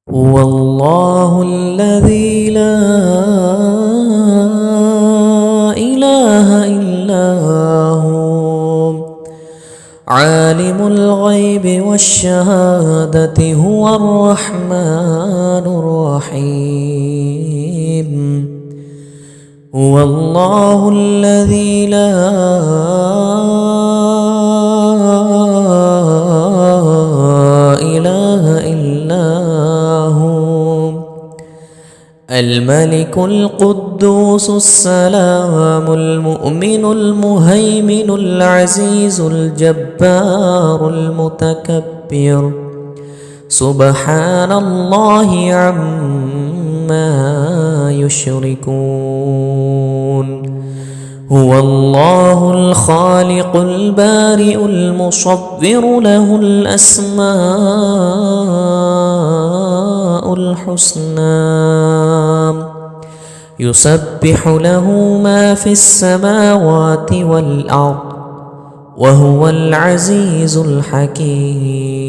هو الله الذي لا إله إلا هو عالم الغيب والشهادة هو الرحمن الرحيم. هو الله الذي لا إله إلا هو الملك القدوس السلام المؤمن المهيمن العزيز الجبار المتكبر سبحان الله عما يشركون. هو الله الخالق البارئ المصور له الأسماء الحسنى يسبح له ما في السماوات والأرض وهو العزيز الحكيم.